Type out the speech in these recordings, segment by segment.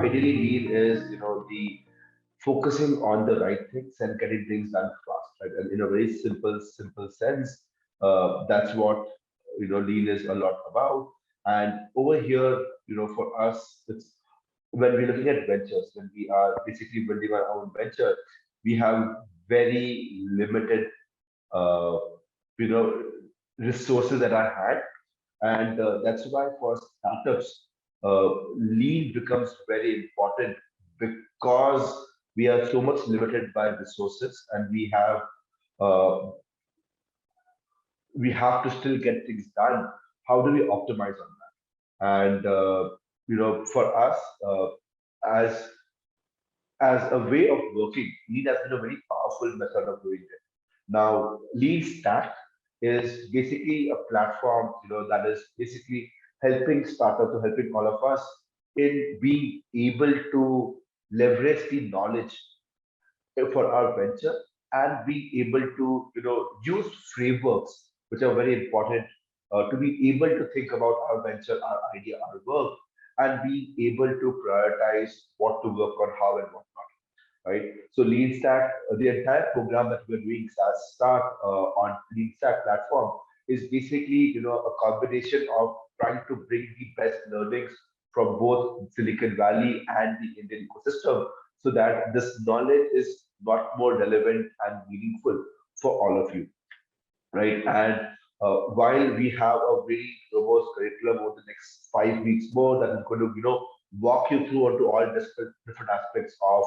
ideally lean is, the focusing on the right things and getting things done fast, right? And in a very simple sense, that's what lean is a lot about. And over here, for us, it's when we're looking at ventures, when we are basically building our own venture, we have very limited, uh, you know, resources that are had, and that's why for startups, lean becomes very important because we are so much limited by resources, and uh, we have to still get things done. How do we optimize on that? And for us, as as a way of working, lean has been a very powerful method of doing it. Now, Lean Stack is basically a platform, that is basically helping startups, or helping all of us in being able to leverage the knowledge for our venture, and being able to, use frameworks which are very important to be able to think about our venture, our idea, our work, and being able to prioritize what to work on, how and what not, right? So Lean Stack, the entire program that we're doing start on Lean Stack platform is basically, a combination of trying to bring the best learnings from both Silicon Valley and the Indian ecosystem, so that this knowledge is lot more relevant and meaningful for all of you, right? And while we have a very robust curriculum over the next 5 weeks more that is going to, walk you through onto all different aspects of,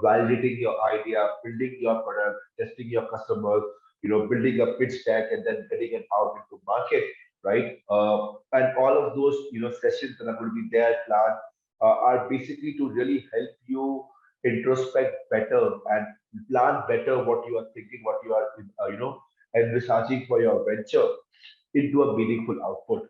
validating your idea, building your product, testing your customers, building a pitch deck, and then getting it out into market, right? And all of those, sessions that are going to be there planned are basically to really help you introspect better and plan better what you are thinking, what you are, and researching for your venture into a meaningful output.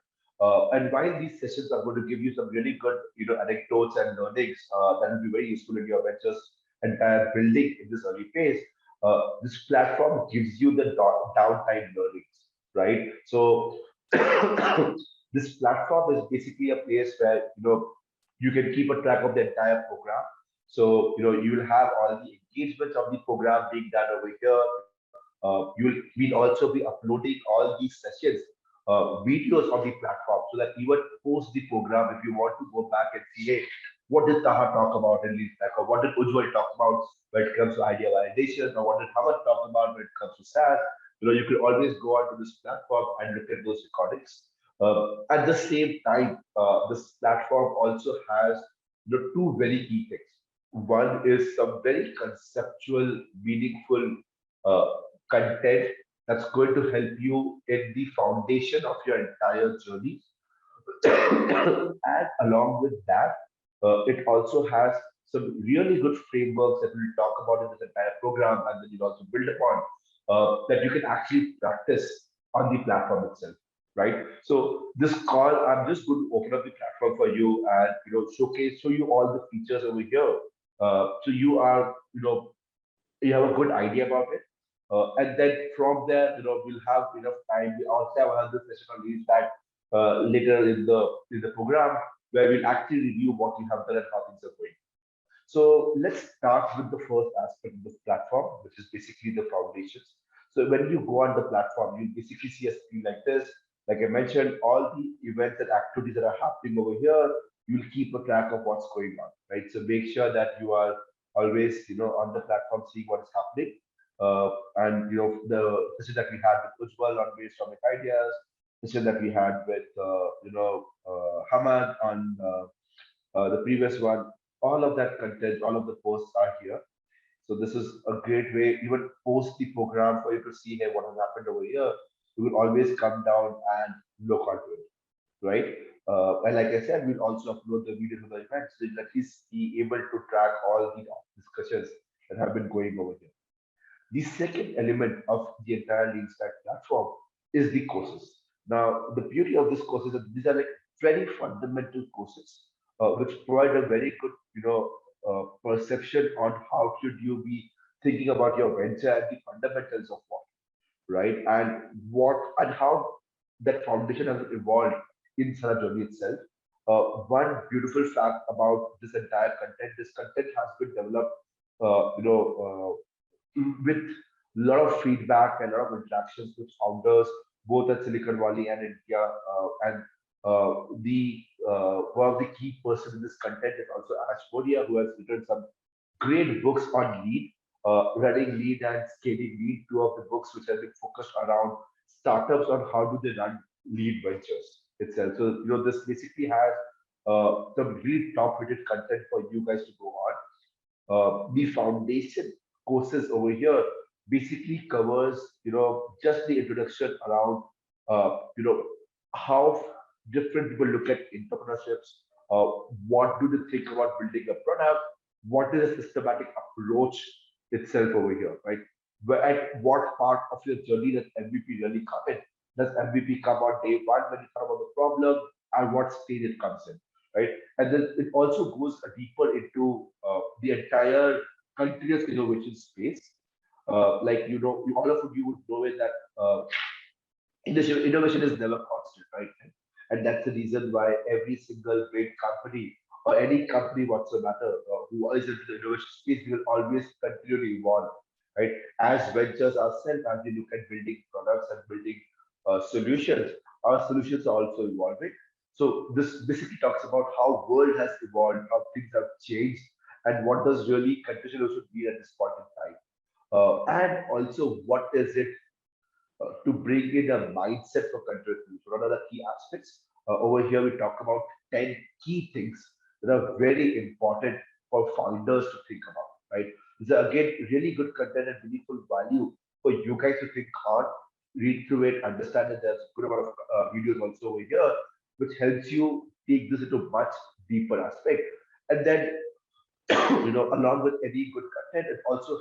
And while these sessions are going to give you some really good, anecdotes and learnings that will be very useful in your ventures entire building in this early phase, this platform gives you the downtime learnings, right? So this platform is basically a place where, you can keep a track of the entire program. So, you will have all the engagements of the program being done over here. We'll also be uploading all these sessions, videos on the platform, so that even post the program, if you want to go back and see, hey, what did Taha talk about in Lean Stack, or what did Ujjwal talk about when it comes to idea validation, or what did Hamad talk about when it comes to SaaS, you can always go onto this platform and look at those recordings. At the same time, this platform also has two very key things. One is some very conceptual, meaningful uh, content that's going to help you in the foundation of your entire journey. And along with that, it also has some really good frameworks that we'll talk about in this entire program, and then you'll also build upon that you can actually practice on the platform itself, right? So this call, I'm just going to open up the platform for you and, show you all the features over here. So you have a good idea about it. And then from there, we'll have enough time. We also have another session on Lean Stack later in the program, where we'll actually review what you have done and how things are going. So let's start with the first aspect of this platform, which is basically the foundations. So when you go on the platform, you basically see a screen like this. Like I mentioned, all the events and activities that are happening over here, you'll keep a track of what's going on, right? So make sure that you are always, on the platform, seeing what is happening. And the session that we had with Ujjwal on brainstorming ideas, session that we had with Hamad on the previous one, all of that content, all of the posts are here. So this is a great way, even post the program, for you to see, hey, what has happened over here. You will always come down and look onto it, right? And like I said, we'll also upload the videos of the event, so you'll at least be able to track all the discussions that have been going over here. The second element of the entire Lean Stack platform is the courses. Now, the beauty of this course is that these are like very fundamental courses, which provide a very good, perception on how should you be thinking about your venture and the fundamentals of what, right? And how that foundation has evolved in Sana journey itself. one beautiful fact about this entire content, this content has been developed, with a lot of feedback and a lot of interactions with founders, both at Silicon Valley and India. The One of the key persons in this content is also Ash Modia, who has written some great books on lead, running lead and scaling lead. Two of the books which have been focused around startups on how do they run lead ventures itself. So this basically has some really top-rated content for you guys to go on. The foundation courses over here basically covers just the introduction around how different people look at entrepreneurships, uh, what do they think about building a product, what is a systematic approach itself over here, right? Where at what part of your journey does MVP really come in? Does MVP come on day one when you talk about the problem, and what stage it comes in, right? And then it also goes deeper into the entire continuous innovation space. Like all of you would know it that innovation is never constant, right? And that's the reason why every single great company or any company whatsoever who is into the innovation space will always continue to evolve, right? As ventures ourselves, as we look at building products and building solutions, our solutions are also evolving. So this basically talks about how world has evolved, how things have changed, and what does really continuous should be at this point in time. And also, what is it to bring in a mindset for content creation? What are the key aspects? Over here, we talk about 10 key things that are very important for founders to think about, right? These are again really good content and meaningful value for you guys to think on, read through it, understand that there's a good amount of videos also over here, which helps you take this into much deeper aspect. And then along with any good content, it also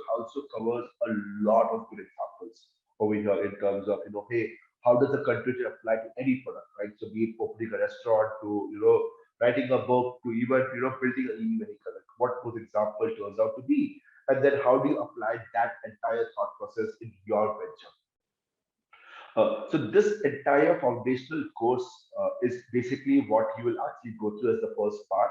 covers a lot of good examples over here in terms of, hey, how does the country apply to any product, right? So be it opening a restaurant to, writing a book to even, building an EV vehicle, like what those example turns out to be. And then how do you apply that entire thought process in your venture? So this entire foundational course is basically what you will actually go through as the first part.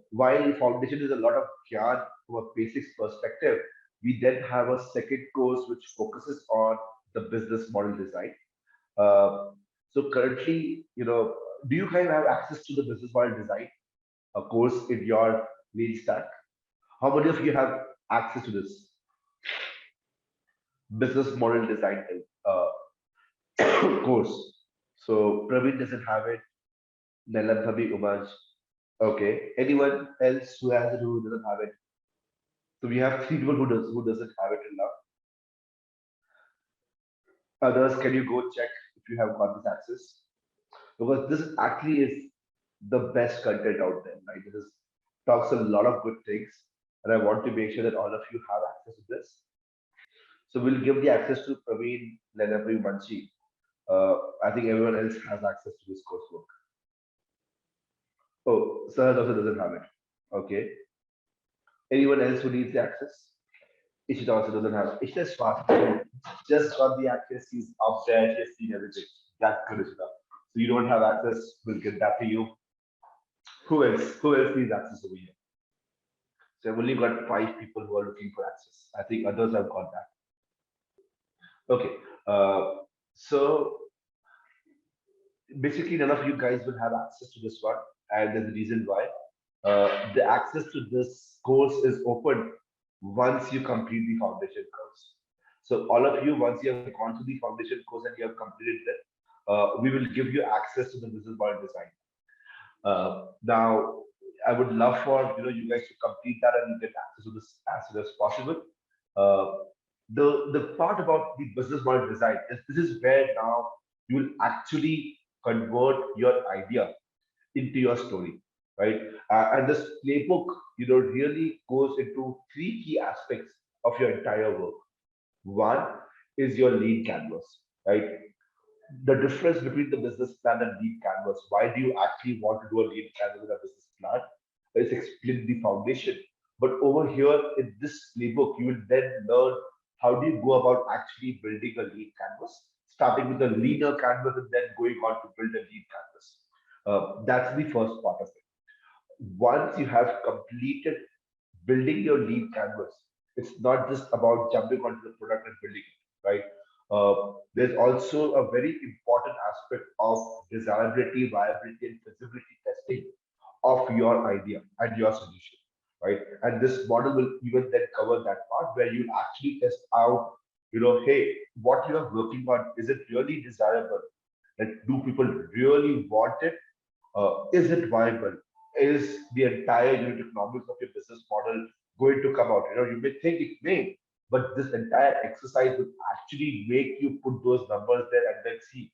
While foundation is a lot of gyan from a basics perspective, we then have a second course which focuses on the business model design. Uh, so currently, do you guys have access to the business model design course in your main stack? How many of you have access to this business model design course? So Praveen doesn't have it. Nelam Thabi Umaj. Okay. Anyone else who has it who doesn't have it? So we have three people who doesn't have it till now. Others, can you go check if you have got this access? Because this actually is the best content out there, right? It is talks a lot of good things, and I want to make sure that all of you have access to this. So we'll give the access to Praveen, Lenapu, Manchi. I think everyone else has access to this coursework. Oh, Sahad also doesn't have it. Okay. Anyone else who needs the access? Ishita also doesn't have. Ishita's fast. Just got the access. She's up there. She's seen everything. That's good, Ishita. So you don't have access. We'll get that to you. Who else? Who else needs access over here? So I've only got five people who are looking for access. I think others have got that. Okay. So basically, none of you guys will have access to this one, and there's a reason why. The access to this course is open once you complete the foundation course. So all of you, once you have gone through the foundation course and you have completed it, we will give you access to the business model design. Now, I would love for you guys to complete that and get access to this as soon as possible. Uh, the part about the business model design is this is where now you will actually convert your idea into your story, right? And this playbook, really goes into three key aspects of your entire work. One is your lead canvas, right? The difference between the business plan and lead canvas. Why do you actually want to do a lead canvas with a business plan? Is explain the foundation. But over here in this playbook, you will then learn how do you go about actually building a lead canvas, starting with a leaner canvas and then going on to build a lead canvas. That's the first part of it. Once you have completed building your lead canvas, it's not just about jumping onto the product and building it, right? There's also a very important aspect of desirability, viability, and feasibility testing of your idea and your solution, right? And this model will even then cover that part where you actually test out, hey, what you are working on, is it really desirable? Like, do people really want it? Is it viable? Is the entire unit economics of your business model going to come out? You may think it may, but this entire exercise will actually make you put those numbers there and then see.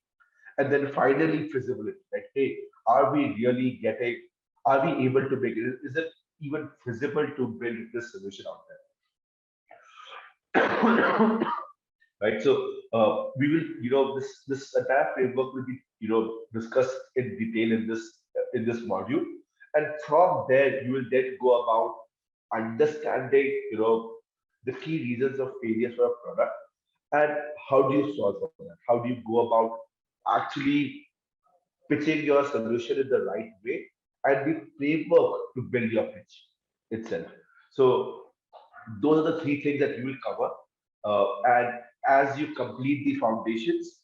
And then finally, feasibility. Like, hey, are we really getting, are we able to make it? Is it even feasible to build this solution out there? Right. So we will, this entire framework will be, discussed in detail in this module, and from there you will then go about understanding, the key reasons of failures for a product, and how do you solve for that? How do you go about actually pitching your solution in the right way, and the framework to build your pitch itself. So those are the three things that we will cover. And as you complete the foundations,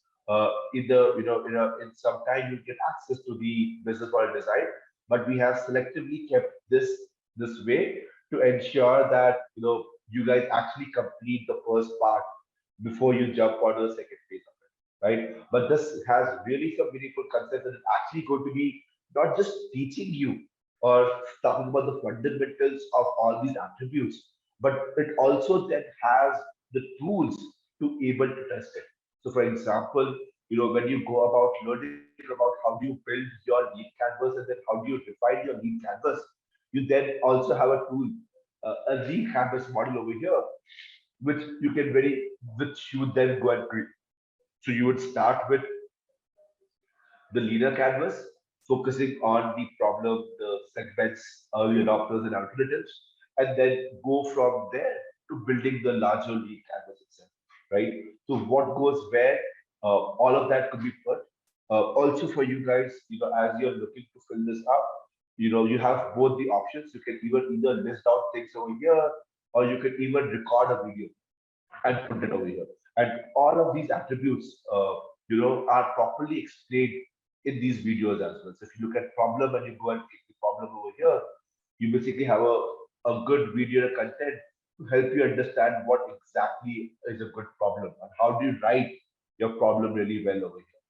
in the in some time you get access to the business model design. But we have selectively kept this way to ensure that you guys actually complete the first part before you jump on the second phase of it, right? But this has really some meaningful concepts that is actually going to be not just teaching you or talking about the fundamentals of all these attributes, but it also then has the tools to able to test it. So, for example, when you go about learning about how do you build your lead canvas and then how do you refine your lead canvas, you then also have a tool, a lead canvas model over here, which you can very, which you would then go and create. So you would start with the leader canvas, focusing on the problem, the segments, early adopters, and alternatives, and then go from there to building the larger lead canvas itself, right? So what goes where, all of that could be put. Also for you guys, as you're looking to fill this up, you have both the options. You can either list out things over here, or you can even record a video and put it over here. And all of these attributes, are properly explained in these videos as well. So if you look at problem and you go and click the problem over here, you basically have a good video content to help you understand what exactly is a good problem and how do you write your problem really well over here,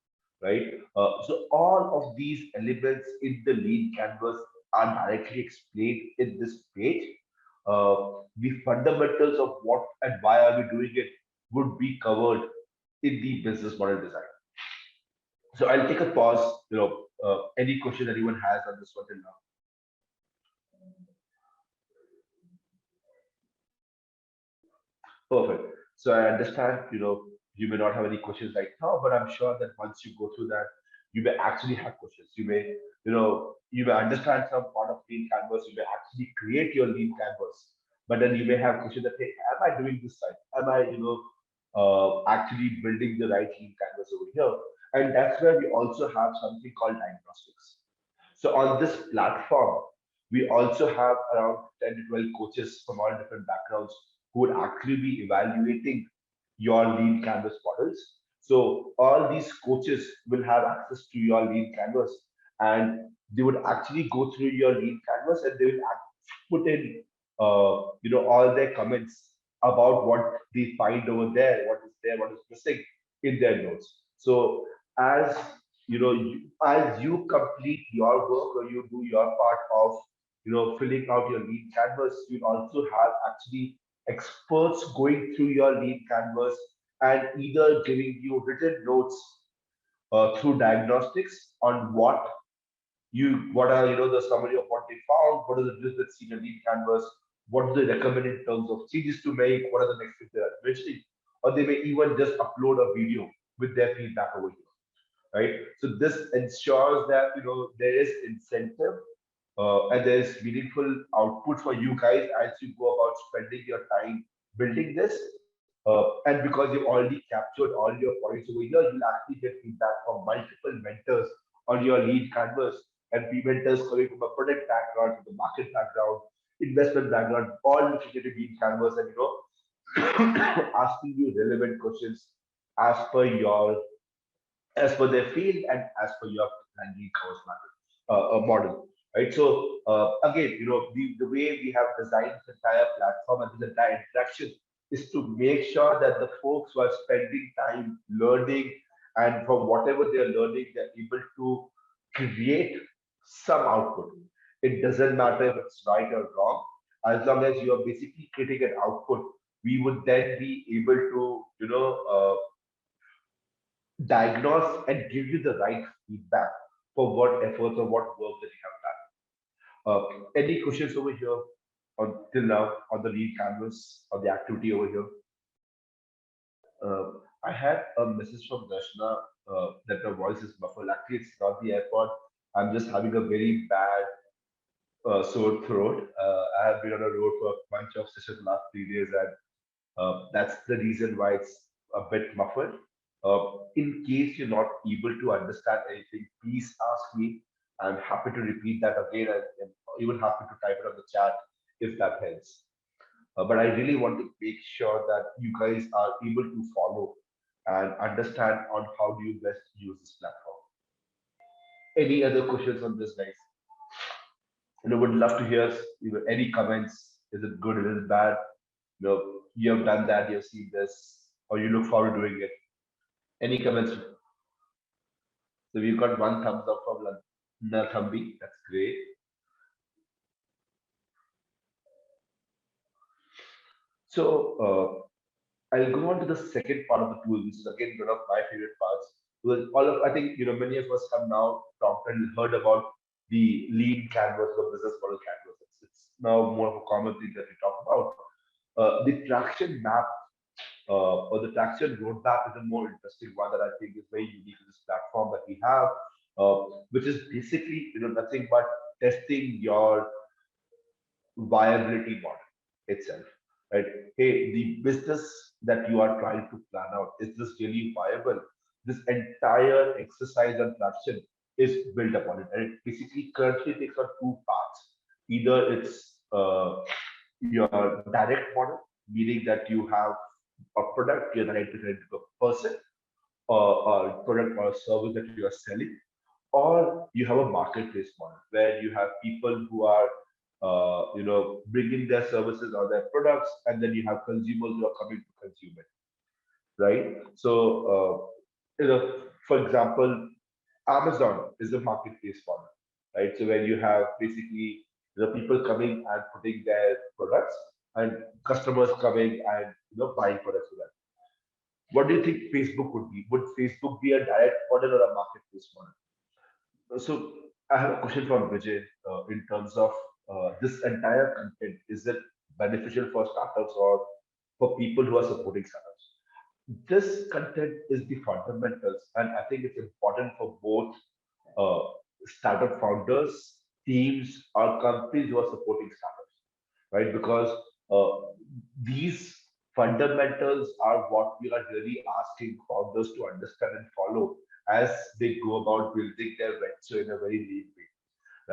right? So all of these elements in the lead canvas are directly explained in this page. The fundamentals of what and why are we doing it would be covered in the business model design. So I'll take a pause. Any question anyone has on this one till now? Perfect. So I understand, you may not have any questions right now, but I'm sure that once you go through that, you may actually have questions. You may understand some part of lean canvas. You may actually create your lean canvas, but then you may have questions that, hey, am I doing this right? Am I, actually building the right lean canvas over here? And that's where we also have something called diagnostics. So on this platform, we also have around 10 to 12 coaches from all different backgrounds who would actually be evaluating your lead canvas models. So all these coaches will have access to your lead canvas, and they would actually go through your lead canvas and they will put in all their comments about what they find over there, what is there, what is missing in their notes. So as as you complete your work or you do your part of filling out your lead canvas, you also have actually experts going through your lead canvas and either giving you written notes through diagnostics on what are the summary of what they found, what are the risks that see in your lead canvas, what do they recommend in terms of changes to make, what are the next things they are mentioning, or they may even just upload a video with their feedback over here, right? So this ensures that there is incentive, and there is meaningful output for you guys as you go about spending your time building this. And because you've already captured all your points over here, you'll actually get feedback from multiple mentors on your lead canvas and be mentors coming from a product background, from the market background, investment background, all looking to be in Canvas and asking you relevant questions as per your as per their field and as per your language course model, right? So again, the way we have designed this entire platform and this entire interaction is to make sure that the folks who are spending time learning and from whatever they are learning, they're able to create some output. It doesn't matter if it's right or wrong, as long as you are basically creating an output, we would then be able to, diagnose and give you the right feedback for what efforts or what work that you have done. Any questions over here on till now on the lead canvas or the activity over here? Uh, I had a message from Darshana that the voice is muffled. Actually, it's not the airport. I'm just having a very bad sore throat. I have been on a road for a bunch of sessions last 3 days, and that's the reason why it's a bit muffled. In case you're not able to understand anything, please ask me. I'm happy to repeat that again and even happy to type it on the chat if that helps. But I really want to make sure that you guys are able to follow and understand on how do you best use this platform. Any other questions on this, guys? Would love to hear any comments. Is it good? Is it bad? You have done that. You've seen this, or you look forward to doing it. Any comments? So we've got one thumbs up from Nathambi. That's great. So I'll go on to the second part of the tool, which is again one of my favorite parts. Because I think many of us have now talked and heard about the lean canvas or business model canvas. It's now more of a common thing that we talk about. The traction map or the traction roadmap is a more interesting one that I think is very unique to this platform that we have, which is basically nothing but testing your viability model itself, right? Hey, the business that you are trying to plan out, is this really viable? This entire exercise on traction is built upon it. And it basically currently takes on two paths. Either it's your direct model, meaning that you have a product, you're trying to a person, or a product or a service that you are selling, or you have a marketplace model where you have people who are bringing their services or their products, and then you have consumers who are coming to consume it, right? So for example, Amazon is a marketplace model, right? So where you have basically the people coming and putting their products and customers coming and buying products for them. What do you think Facebook would be? Would Facebook be a direct model or a marketplace model? So I have a question from Vijay in terms of this entire content. Is it beneficial for startups or for people who are supporting startups? This content is the fundamentals, and I think it's important for both uh, startup founders, teams, or companies who are supporting startups, right? Because uh, these fundamentals are what we are really asking founders to understand and follow as they go about building their venture in a very lean way,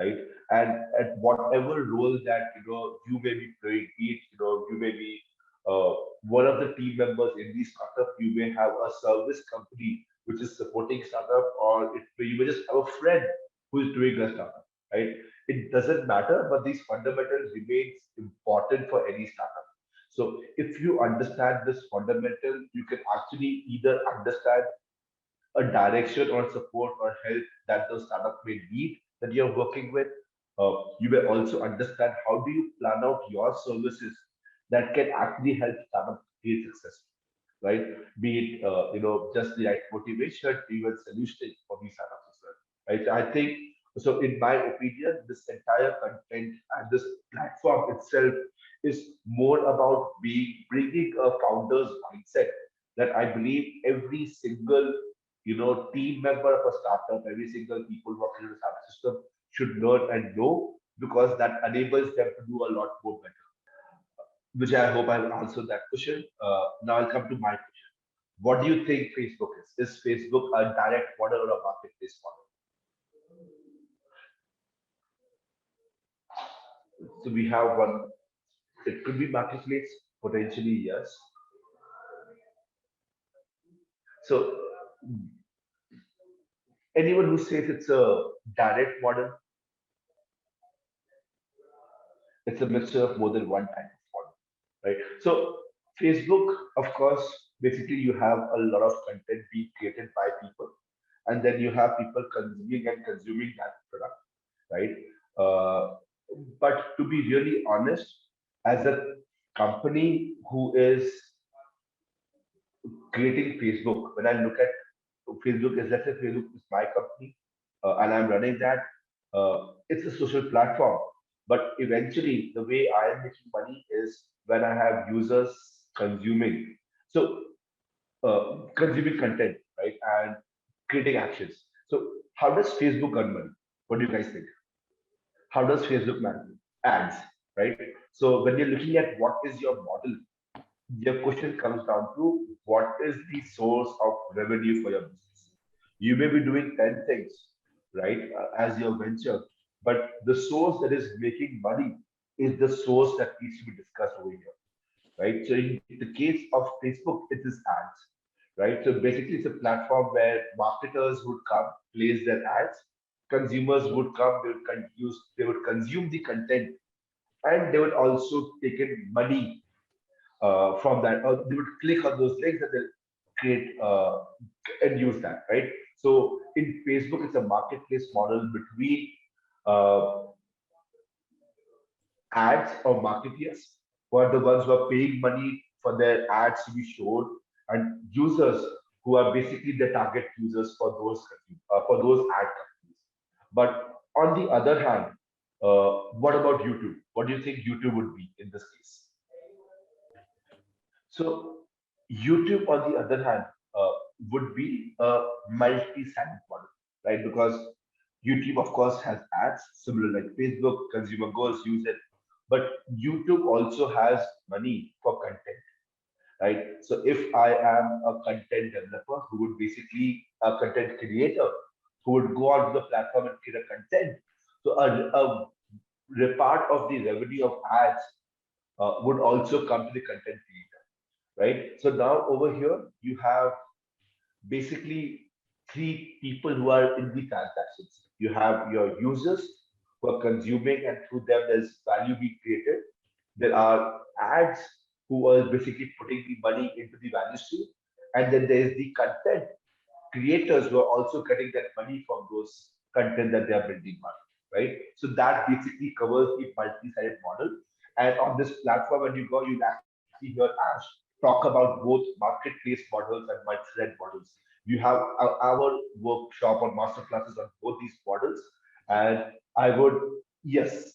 right? And at whatever role that you may be playing, be it you may be uh, one of the team members in the startup, you may have a service company which is supporting startup, or you may just have a friend who is doing a startup, right? It doesn't matter, but these fundamentals remains important for any startup. So if you understand this fundamental, you can actually either understand a direction or support or help that the startup may need that you're working with. You may also understand how do you plan out your services that can actually help startup create success, right? Be it just the right motivation, even solution for these startups as well, right? I think so. In my opinion, this entire content and this platform itself is more about bringing a founder's mindset that I believe every single team member of a startup, every single people working in the startup system should learn and know, because that enables them to do a lot more better. Which I hope I've answered that question. Now I'll come to my question. What do you think Facebook is? Is Facebook a direct model or a marketplace model? So we have one. It could be marketplace potentially, yes. So anyone who says it's a direct model, it's a mixture of more than one type of model, right? So Facebook, of course, basically you have a lot of content being created by people, and then you have people consuming and consuming that product, right? Uh, but to be really honest, as a company who is creating Facebook, when I look at Facebook, is let's say Facebook is my company, and I'm running that. It's a social platform, but eventually the way I am making money is when I have users consuming. So consuming content, right, and creating actions. So how does Facebook earn money? What do you guys think? How does Facebook manage ads, right? So when you're looking at what is your model, your question comes down to what is the source of revenue for your business. You may be doing 10 things, right, as your venture, but the source that is making money is the source that needs to be discussed over here, right? So in the case of Facebook, it is ads, right? So basically, it's a platform where marketers would come, place their ads, consumers would come, they would consume the content, and they would also take in money from that. Or they would click on those links and they'll create and use that, right? So in Facebook, it's a marketplace model between uh, ads or marketeers who are the ones who are paying money for their ads to be shown, and users who are basically the target users for those ad companies. But on the other hand, what about YouTube? What do you think YouTube would be in this case? So YouTube, on the other hand, uh, would be a multi-sided model, right? Because YouTube, of course, has ads, similar like Facebook, consumer goes, use it. But YouTube also has money for content, right? So if I am a content developer who would basically a content creator who would go onto the platform and create a content, so part of the revenue of ads would also come to the content creator, right? So now over here, you have basically three people who are in the transactions. You have your users who are consuming, and through them, there's value being created. There are ads who are basically putting the money into the value stream. And then there is the content creators who are also getting that money from those content that they are building on, right? So that basically covers the multi-sided model. And on this platform, when you go, you'll actually hear Ash talk about both marketplace models and multi-sided models. You have our workshop or master classes on both these models, and I would, yes,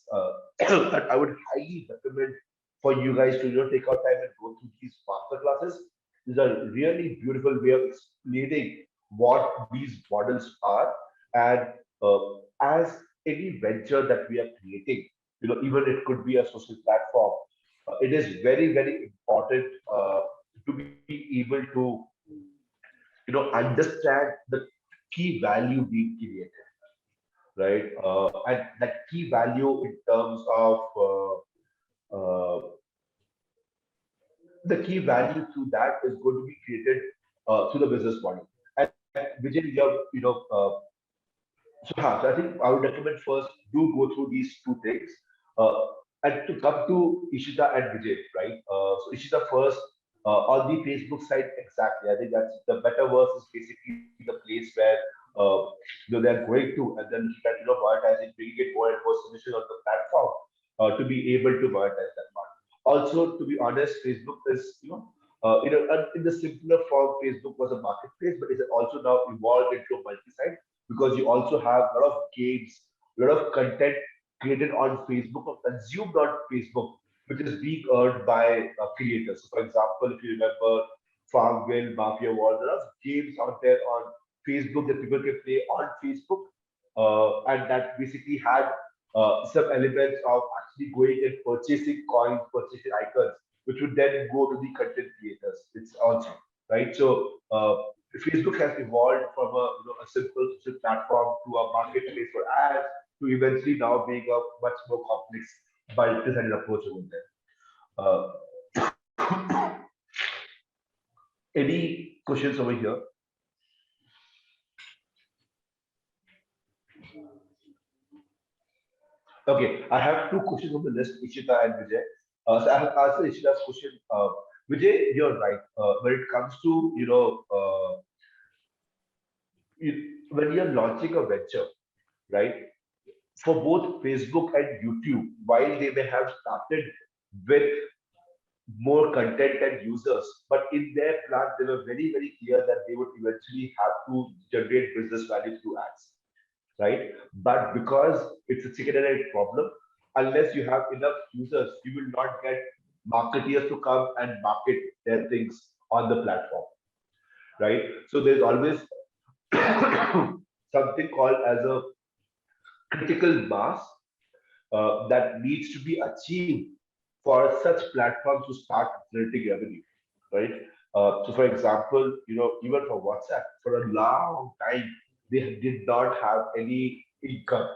but I would highly recommend for you guys to take out time and go through these master classes. These are really beautiful way of explaining what these models are, and uh, as any venture that we are creating, even it could be a social platform, it is very very important to be able to understand the key value being created, right? And that key value in terms of the key value through that is going to be created through the business model. And Vijay, so I think I would recommend first do go through these two things. Uh, and to come to Ishita and Vijay, right? So Ishita first, on the Facebook side, exactly. I think that's the metaverse is basically the place where they're going to, and then looking at monetizing, bringing it more and more solutions on the platform to be able to monetize that part. Also, to be honest, Facebook is in the simpler form, Facebook was a marketplace, but it's also now evolved into a multi-site because you also have a lot of games, a lot of content created on Facebook or consumed on Facebook, which is being earned by creators. So for example, if you remember Farmville, Mafia Wall, there are games out there on Facebook that people can play on Facebook, and that basically had some elements of actually going and purchasing coins, purchasing icons, which would then go to the content creators. It's also right. So Facebook has evolved from a simple platform to a marketplace for ads to eventually now being a much more complex multi-sided approach over there. Uh, any questions over here? Okay, I have two questions on the list, Ishita and Vijay. So I have answered Ishita's question. Vijay, you're right. When it comes to when you're launching a venture, right? For both Facebook and YouTube, while they may have started with more content and users, but in their plan, they were very, very clear that they would eventually have to generate business value through ads, right? But because it's a chicken and egg problem, unless you have enough users, you will not get marketeers to come and market their things on the platform, right? So there's always something called as a critical mass that needs to be achieved for such platforms to start generating revenue, right? So, for example, even for WhatsApp, for a long time, they did not have any income,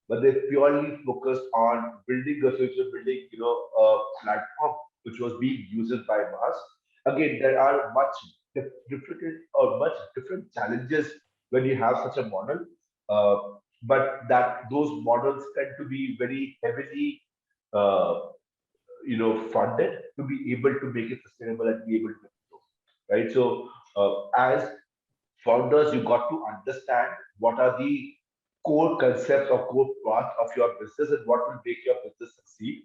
but they purely focused on building a social, building, a platform which was being used by mass. Again, there are different or much different challenges when you have such a model. Uh, but that those models tend to be very heavily uh, funded to be able to make it sustainable and be able to grow, right? So as founders, you got to understand what are the core concepts or core parts of your business and what will make your business succeed.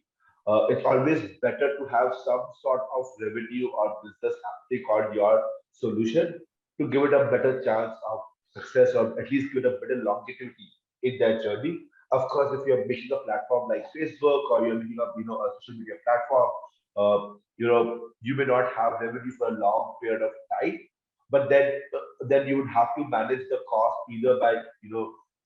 It's always better to have some sort of revenue or business happening on your solution to give it a better chance of success or at least give it a better longevity in that journey. Of course, if you're making a platform like Facebook or you're making up, a social media platform, you may not have revenue for a long period of time, but then you would have to manage the cost either by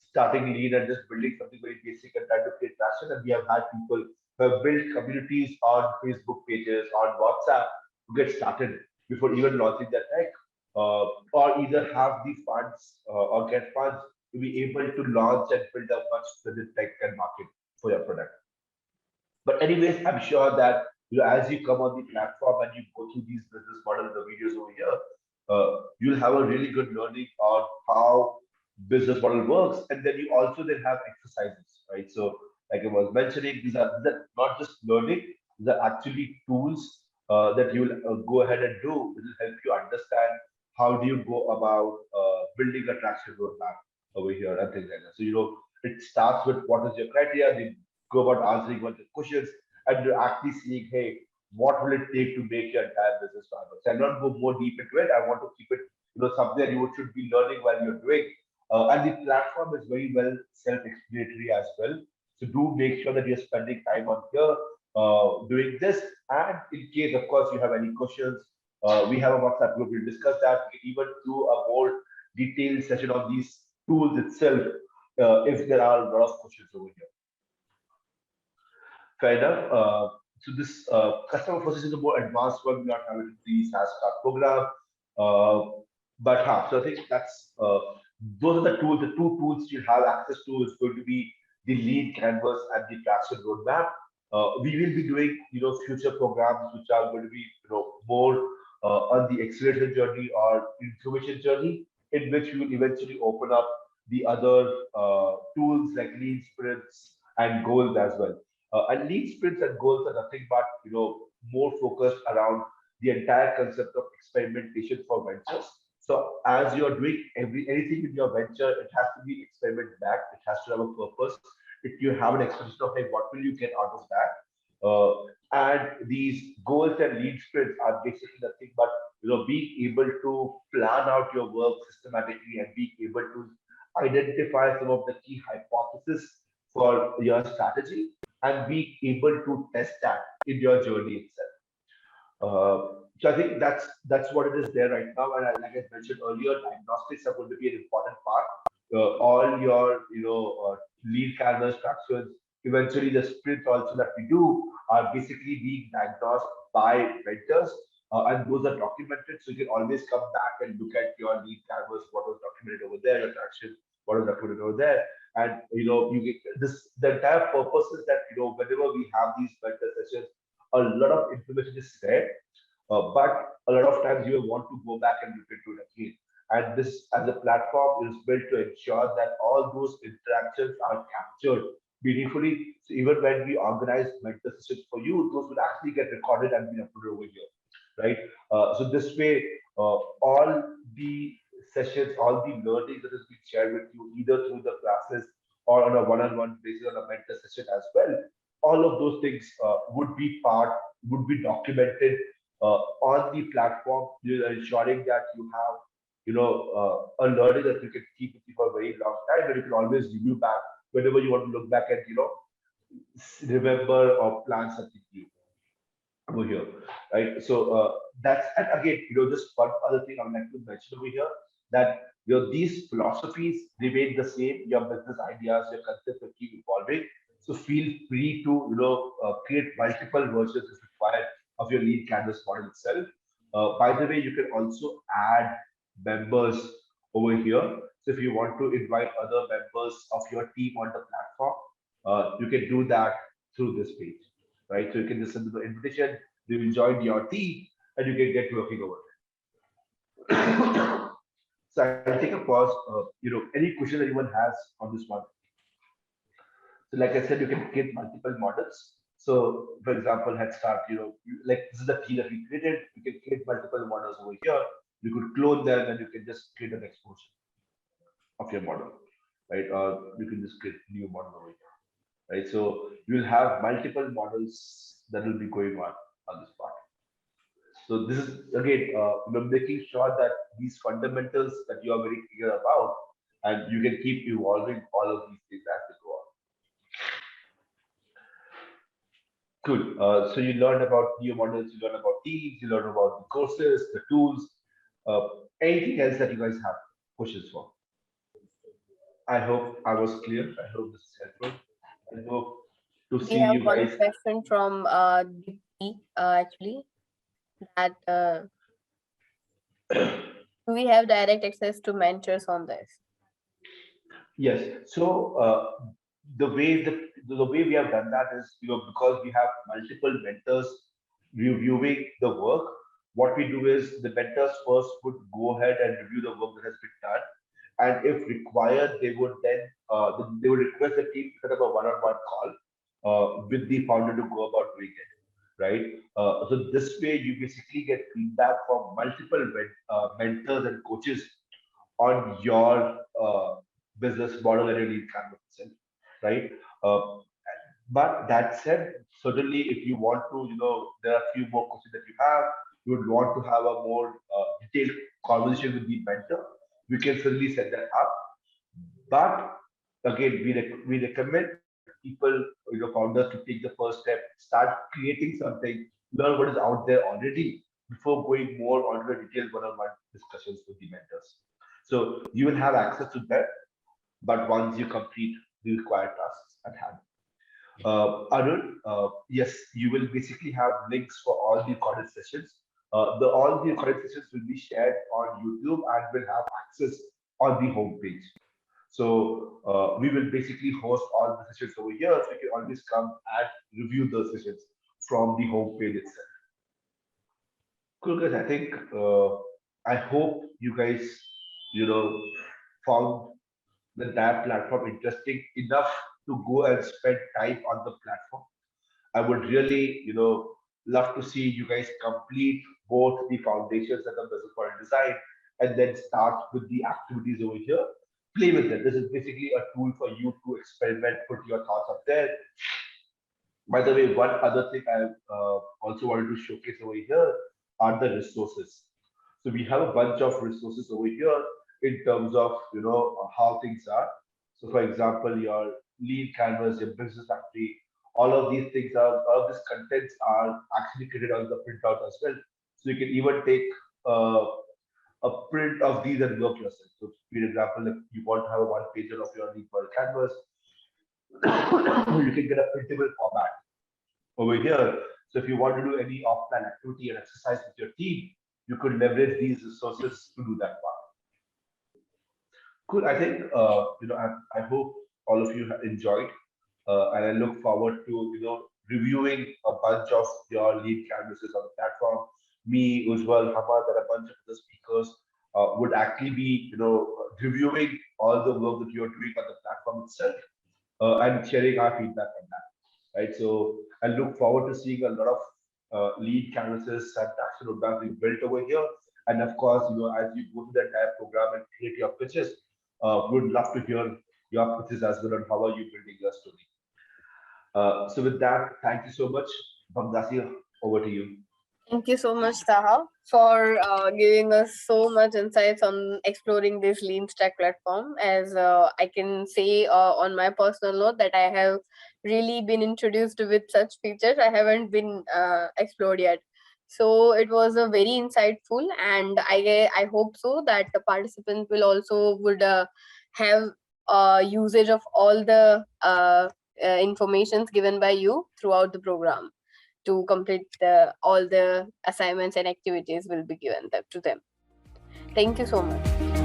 starting lean and just building something very basic and trying to create traction. And we have had people who have built communities on Facebook pages, on WhatsApp to get started before even launching their tech, or either have the funds or get funds to be able to launch and build a much better tech and market for your product. But anyways, I'm sure that as you come on the platform and you go through these business models, the videos over here, you'll have a really good learning on how business model works, and then you also then have exercises, right? So, like I was mentioning, these are not just learning; these are actually tools that you'll go ahead and do. It will help you understand how do you go about building a traction roadmap over here and things like that. So, it starts with what is your criteria, then go about answering one of the questions, and you're actually seeing, hey, what will it take to make your entire business viable? So I'll not go more deep into it. I want to keep it, something that you should be learning while you're doing. And the platform is very well self-explanatory as well. So do make sure that you're spending time on here doing this. And in case, of course, you have any questions, we have a WhatsApp group. We'll discuss that. We can even do a more detailed session on these tools itself if there are a lot of questions over here. Fair enough. So this customer process is a more advanced one. We are having the SaaS card program. Uh, so I think that's those are the tools. The two tools you have access to is going to be the lead canvas and the traction roadmap. We will be doing future programs which are going to be more on the accelerator journey or incubation journey, in which we will eventually open up the other tools like lead sprints and goals as well. And lead sprints and goals are nothing but more focused around the entire concept of experimentation for ventures. So as you're doing anything in your venture, it has to be experiment backed. It has to have a purpose. If you have an expectation of, hey, what will you get out of that? And these goals and lead sprints are basically nothing but being able to plan out your work systematically and being able to identify some of the key hypotheses for your strategy and be able to test that in your journey itself. So I think that's what it is there right now. And like I mentioned earlier, diagnostics are going to be an important part. All your lead canvas structures, eventually the sprints also that we do are basically being diagnosed by vendors. And those are documented, so you can always come back and look at your lead canvas, what was documented over there, your traction, what was documented over there, And you get this. The entire purpose is that whenever we have these mentor sessions, a lot of information is there, but a lot of times you will want to go back and look into it again. And this, as a platform, is built to ensure that all those interactions are captured meaningfully. So even when we organize mentor sessions for you, those will actually get recorded and be uploaded over here, right? So this way, all the sessions, all the learning that has been shared with you, either through the classes or on a one-on-one basis on a mentor session as well, all of those things would be documented on the platform, ensuring that you have a learning that you can keep with you for a very long time, and you can always review back whenever you want to look back and remember or plan something new over here, right? So that's, and again, just one other thing I would like to mention over here, that these philosophies remain the same. Your business ideas, your concepts will keep evolving. So feel free to create multiple versions if required of your lead canvas model itself. By the way, you can also add members over here. So if you want to invite other members of your team on the platform, you can do that through this page, right? So you can just send them the invitation, they will join your team, and you can get working over there. So I'll take a pause. Any question that anyone has on this one? So like I said, you can create multiple models. So for example, Head Start, like this is the key that we created. You can create multiple models over here. You could clone them and you can just create an exposure of your model, right? Or you can just create new model over here, right? So you'll have multiple models that will be going on this part. So this is again, making sure that these fundamentals that you are very clear about, and you can keep evolving all of these things as they go on. Good. So you learned about new models, you learn about teams, you learn about the courses, the tools. Uh, Anything else that you guys have questions for? I hope I was clear. I hope this is helpful. I hope to We see have you one guys. question from Deepti, actually, that do we have direct access to mentors on this? Yes. So the way we have done that is, because we have multiple mentors reviewing the work. What we do is the mentors first would go ahead and review the work that has been done, and if required, they would request the team to set up a one-on-one call with the founder to go about doing it. Right. So this way, you basically get feedback from multiple mentors and coaches on your business model and your lead campaign itself, right? Uh, but that said, certainly if you want to, there are a few more questions that you have, you would want to have a more detailed conversation with the mentor, we can certainly set that up. But again, we recommend people, founders to take the first step, start creating something, learn what is out there already before going more onto the detailed one-on-one discussions with the mentors. So you will have access to that, but once you complete the required tasks at hand. Arun, yes, you will basically have links for all the recorded sessions. All the recorded sessions will be shared on YouTube and will have access on the homepage. So we will basically host all the sessions over here, so you can always come and review those sessions from the homepage itself. Cool, guys. I think I hope you guys, you know, found the entire platform interesting enough to go and spend time on the platform. I would really, love to see you guys complete both the foundations and the business model design, and then start with the activities over here. Play with it. This is basically a tool for you to experiment, put your thoughts up there. By the way, one other thing I also wanted to showcase over here are the resources. So we have a bunch of resources over here in terms of how things are. So for example, your lead canvas, your business factory, all of these contents are actually created on the printout as well. So you can even take uh, a print of these and work yourself. So for example, if you want to have a one pager of your lead for canvas, you can get a printable format over here. So if you want to do any offline activity and exercise with your team, you could leverage these resources to do that part. Cool. I think I hope all of you enjoyed, and I look forward to reviewing a bunch of your lead canvases on the platform. Me, Ujwal, Hamad, and a bunch of the speakers would actually be reviewing all the work that you're doing on the platform itself, and sharing our feedback on that. Right. So I look forward to seeing a lot of lead canvases and action roadmaps we built over here. And of course, as you go through the entire program and create your pitches, we would love to hear your pitches as well on how are you building your story. So with that, thank you so much. Bhamdasi, over to you. Thank you so much, Taha, for giving us so much insights on exploring this Lean Stack platform. As I can say on my personal note that I have really been introduced with such features. I haven't been explored yet. So it was a very insightful, and I hope so that the participants will also would have usage of all the informations given by you throughout the program to complete all the assignments and activities will be given to them. Thank you so much.